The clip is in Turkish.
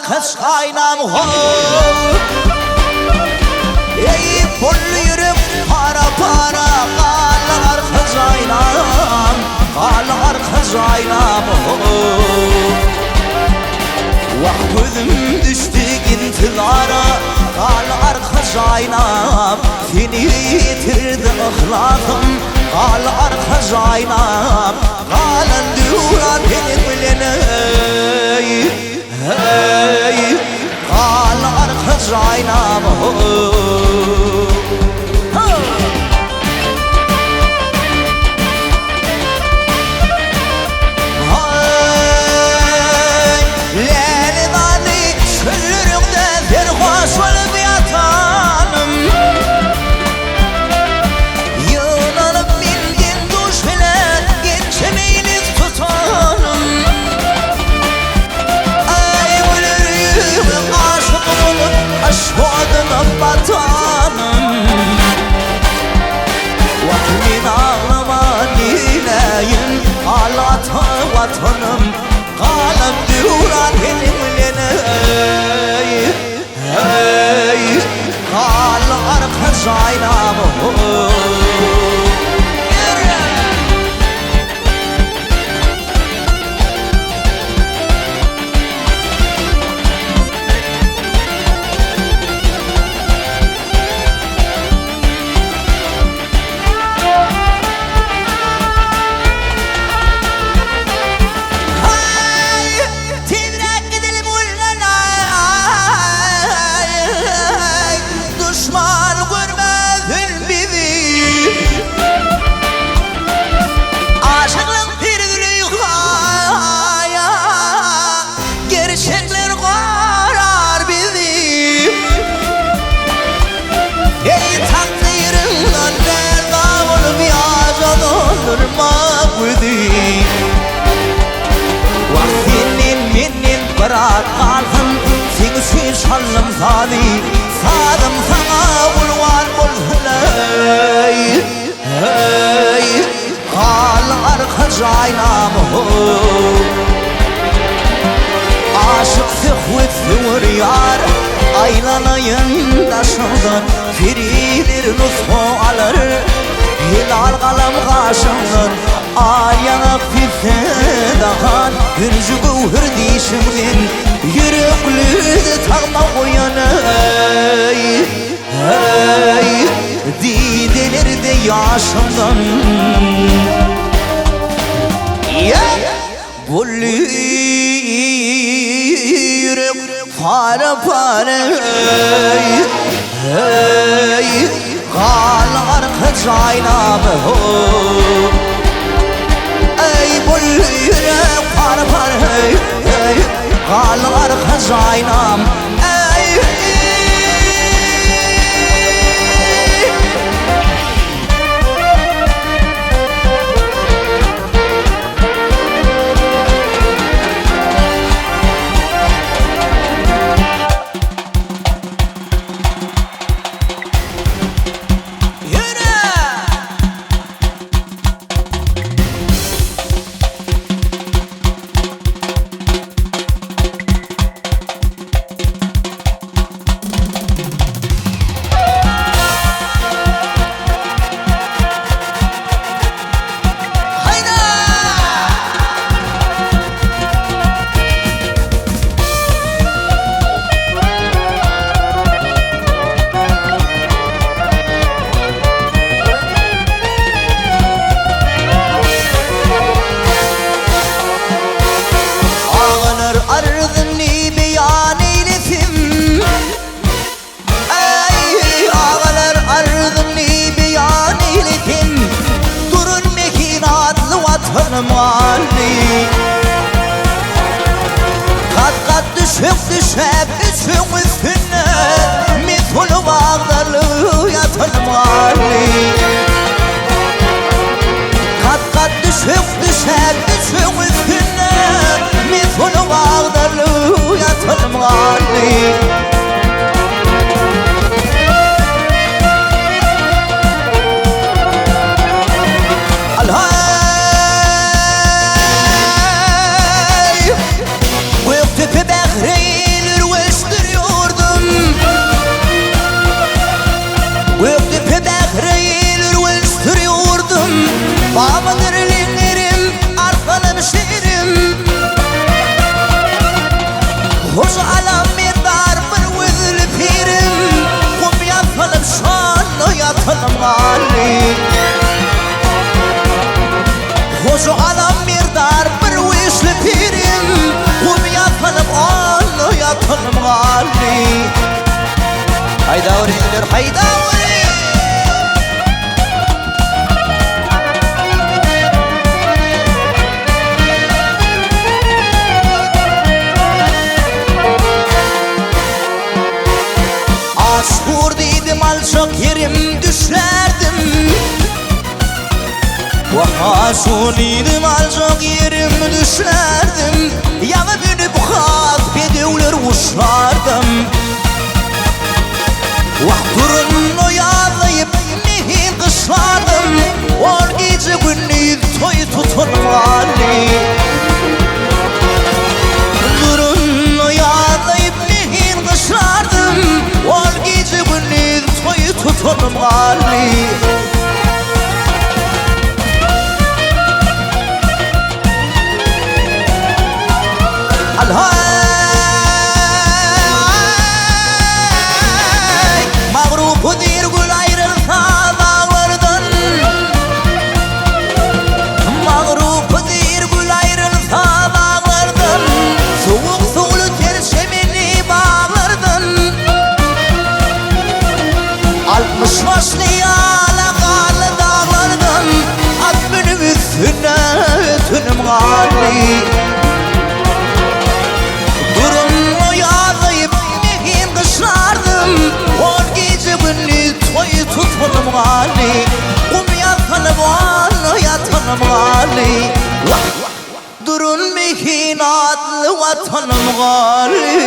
arkadaş kaynam ey bolluyurum para para kal arkadaş kaynam kal arkadaş kaynam vah gözüm düştü intilara kal arkadaş kaynam seni yitirdi ahlakım kal arkadaş kaynam kalan duran beni bilene hey kal arkadaş kaynam vatanım kalan duran elimlene hey kal arkadaş kaynam kaldım seni şalım zani sadım sana ulvan bulhulay hey kal arkadaş kaynam aşık sıhvet zor yar aylanayın taşından firidir nusfu alır hilal kalam kaşından ayana fifedahan hürcü gövhür dişimden yüreklü takma koyanı hey didelerde yaşımdan Gülü yürek para para hey kal arkadaş kaynam ey gülü yürek para para hey kal arkadaş kaynam Kat düşüp düşüp üçün üstüne Mithul bağdalı yatın mali Kat düşüp düşüp üçün üstüne Mithul bağdalı yatın mali yatanım gali Hoşu adam mirdar bir vişli pirim Kum yatanım onu yatanım gali Hayda uridir hayda uri Vurdiydim alçak yerim düşerdim Vahasuniydim alçak yerim düşerdim Yama beni bu khat bedevler uşlardım Vahturun oyalayıp mihin kışlardım Ol gece günü toy tutunum gali Durun oyalayıp mihin kışlardım Ol gece günü toy tutunum gali Alhay Mağrubu dir gül ayrılsa dağlardan Mağrubu dir gül ayrılsa dağlardan Soğuk soğulu terşemini bağlardan 60 başlı yalakalı dağlardan At benim üstüne tünüm gali Durun oyalayıp mihin kışlardım On gece günü toy tutunum gali Kum yatanım onu yatanım gali Durun mihin adlı vatanım gali